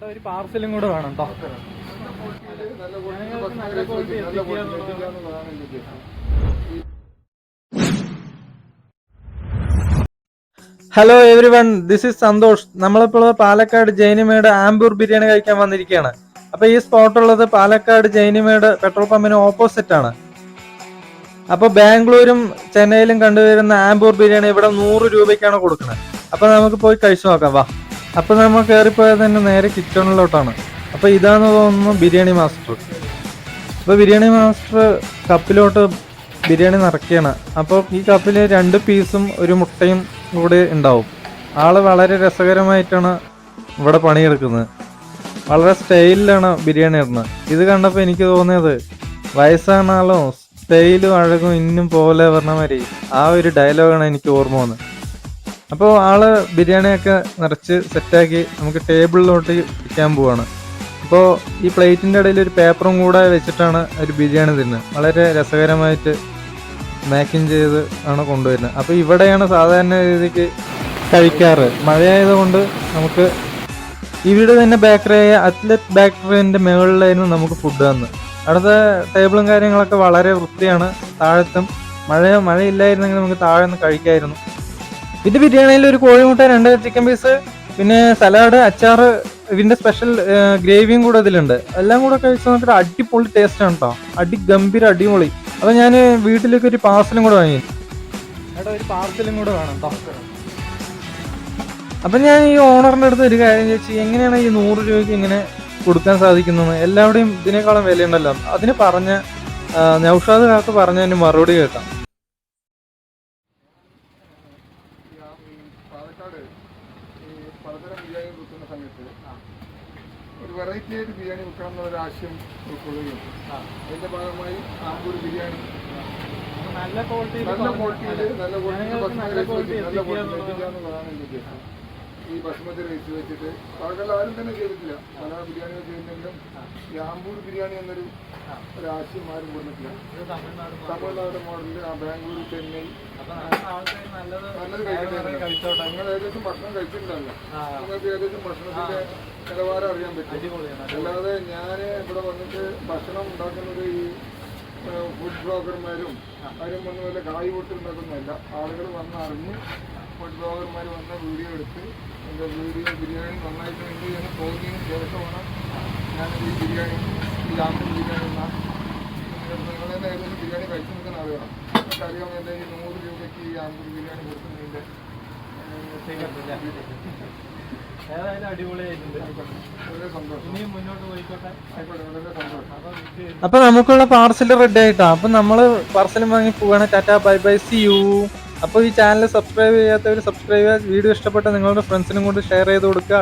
ഒരു പാർസലും കൂടെ വേണം കേട്ടോ. Hello everyone, this is Santhosh. നമ്മളിപ്പോൾ പാലക്കാട് ജൈനിമേട് ആംബൂർ ബിരിയാണി കഴിക്കാൻ വന്നിരിക്കുകയാണ്. അപ്പൊ ഈ സ്പോട്ട് ഉള്ളത് പാലക്കാട് ജൈനിമേട് പെട്രോൾ പമ്പിന് ഓപ്പോസിറ്റ് ആണ്. അപ്പൊ ബാംഗ്ലൂരും ചെന്നൈയിലും കണ്ടുവരുന്ന ആംബൂർ ബിരിയാണി ഇവിടെ 100 രൂപയ്ക്കാണ് കൊടുക്കുന്നത്. അപ്പൊ നമുക്ക് പോയി കഴിച്ചു നോക്കാം, വാ. അപ്പൊ നമ്മൾ കയറിപ്പോയത് തന്നെ നേരെ കിച്ചണിലോട്ടാണ്. അപ്പൊ ഇതാന്ന് തോന്നുന്നു ബിരിയാണി മാസ്റ്റർ. അപ്പൊ ബിരിയാണി മാസ്റ്റർ കപ്പിലോട്ട് ബിരിയാണി നിറയ്ക്കുകയാണ്. അപ്പോൾ ഈ കപ്പിൽ 2 പീസും ഒരു മുട്ടയും കൂടെ ഉണ്ടാവും. ആള് വളരെ രസകരമായിട്ടാണ് ഇവിടെ പണിയെടുക്കുന്നത്. വളരെ സ്റ്റൈലിലാണ് ബിരിയാണി ഇടുന്നത്. ഇത് കണ്ടപ്പോൾ എനിക്ക് തോന്നിയത് വയസ്സാണ് ആളോ സ്റ്റൈലും അഴകും ഇന്നും പോലെ പറഞ്ഞ മാതിരി ആ ഒരു ഡയലോഗാണ് എനിക്ക് ഓർമ്മ വന്നത്. അപ്പോൾ ആള് ബിരിയാണിയൊക്കെ നിറച്ച് സെറ്റാക്കി നമുക്ക് ടേബിളിലോട്ട് വയ്ക്കാൻ പോവാണ്. അപ്പോൾ ഈ പ്ലേറ്റിൻ്റെ ഇടയിൽ ഒരു പേപ്പറും കൂടെ വെച്ചിട്ടാണ് ഒരു ബിരിയാണി തിന്നുന്നത്. വളരെ രസകരമായിട്ട് മേക്കിങ് ചെയ്ത് ആണ് കൊണ്ടുവരുന്നത്. അപ്പോൾ ഇവിടെയാണ് സാധാരണ രീതിക്ക് കഴിക്കാറ്. മഴയായതുകൊണ്ട് നമുക്ക് ഇവിടെ തന്നെ ബേക്കറിയായ അത്ലറ്റ് ബേക്കറിൻ്റെ മുകളിലായിരുന്നു നമുക്ക് ഫുഡ് തന്ന്. അവിടുത്തെ ടേബിളും കാര്യങ്ങളൊക്കെ വളരെ വൃത്തിയാണ്. താഴത്തും മഴയില്ലായിരുന്നെങ്കിൽ നമുക്ക് താഴെ നിന്ന് കഴിക്കായിരുന്നു. ഇത് ബിരിയാണിയിൽ ഒരു കോഴിമുട്ട, 2 ചിക്കൻ പീസ്, പിന്നെ സലാഡ്, അച്ചാറ്, ഇതിന്റെ സ്പെഷ്യൽ ഗ്രേവിയും കൂടെ ഇതിലുണ്ട്. എല്ലാം കൂടെ കഴിച്ച് നോക്കിയിട്ട് അടിപൊളി ടേസ്റ്റ് ആണ് കേട്ടോ. അടിപൊളി. അപ്പൊ ഞാൻ വീട്ടിലേക്ക് ഒരു പാർസലും കൂടെ വാങ്ങി. ഒരു പാർസലും കൂടെ വേണം കേട്ടോ. അപ്പൊ ഞാൻ ഈ ഓണറിന്റെ അടുത്ത് ഒരു കാര്യം ചോദിച്ചു, എങ്ങനെയാണ് ഈ 100 രൂപയ്ക്ക് ഇങ്ങനെ കൊടുക്കാൻ സാധിക്കുന്നത്? എല്ലാവരുടെയും ഇതിനേക്കാളും വിലയുണ്ടല്ലോ. അതിന് പറഞ്ഞ നൗഷാദ് കാക്ക് പറഞ്ഞതിന് മറുപടി കേൾക്കാം. പാലക്കാട് ഈ പലതരം ബിരിയാണി വെക്കുന്ന സമയത്ത് ഒരു വെറൈറ്റി ആയിട്ട് ബിരിയാണി വെക്കണം എന്നൊരു ആശയം ഉൾക്കൊള്ളുകയും അതിന്റെ ഭാഗമായി ആമ്പൂർ ബിരിയാണി നല്ല ക്വാളിറ്റിയിൽ എത്തിക്കാന്നുള്ളതാണ് എൻ്റെ ഉദ്ദേശം. ഈ ബസ്മതി റൈസ് വെച്ചിട്ട് പാലക്കാട് ആരും തന്നെ ചെയ്തിട്ടില്ല. പല ബിരിയാണികൾ ചെയ്യുന്നെങ്കിലും ഈ ആമ്പൂർ ബിരിയാണി എന്നൊരു ആശയം ആരും കൊടുത്തിട്ടില്ല. തമിഴ്നാട് മോഡലിൽ ബാംഗ്ലൂർ, ചെന്നൈ നല്ലത് കഴിച്ചോട്ടെ. നിങ്ങൾ ഏകദേശം ഭക്ഷണം കഴിച്ചിട്ടുണ്ടല്ലോ, നിങ്ങൾക്ക് ഏകദേശം ഭക്ഷണത്തിന്റെ നിലവാരം അറിയാൻ പറ്റും. അല്ലാതെ ഞാൻ ഇവിടെ വന്നിട്ട് ഭക്ഷണം ഉണ്ടാക്കുന്നത് ഈ ഫുഡ് ബ്ലോഗർമാരും ആരും വന്ന് വല്ല കായ് പൊട്ടുണ്ടാക്കുന്നതല്ല. ആളുകൾ വന്ന് അറിഞ്ഞ് ഫുഡ് ബ്ലോഗർമാർ വന്ന വീഡിയോ എടുത്ത് എൻ്റെ ബിരിയാണി നന്നായിട്ട് ഉണ്ട് എന്ന് തോന്നിയതിന് ശേഷമാണ് ഞാൻ ഈ ബിരിയാണി, ഈ ആമ്പൂർ ബിരിയാണി എന്നാൽ നിങ്ങൾ തന്നെ ഏകദേശം ബിരിയാണി കഴിച്ചു നിൽക്കുന്ന ആളുകളാണ്. എനിക്കറിയാം എൻ്റെ ഈ 100 രൂപയ്ക്ക് ഈ ആമ്പൂർ ബിരിയാണി കൊടുക്കുന്നതിൻ്റെ ഏതായാലും അടിപൊളിയായിട്ടുണ്ട്. വളരെ സന്തോഷം. ഇനിയും മുന്നോട്ട് പോയിക്കോട്ടെ. വളരെ സന്തോഷം. അപ്പൊ നമുക്കുള്ള പാർസൽ റെഡി ആയിട്ടാ. അപ്പൊ നമ്മള് പാർസലും വാങ്ങി പോവാണ്. Tata, bye bye, see you. അപ്പോൾ ഈ ചാനൽ സബ്സ്ക്രൈബ് ചെയ്യാത്തവർ സബ്സ്ക്രൈബ് ചെയ്യുക. വീഡിയോ ഇഷ്ടപ്പെട്ട നിങ്ങളുടെ ഫ്രണ്ട്സിനും കൊണ്ട് ഷെയർ ചെയ്ത് കൊടുക്കുക.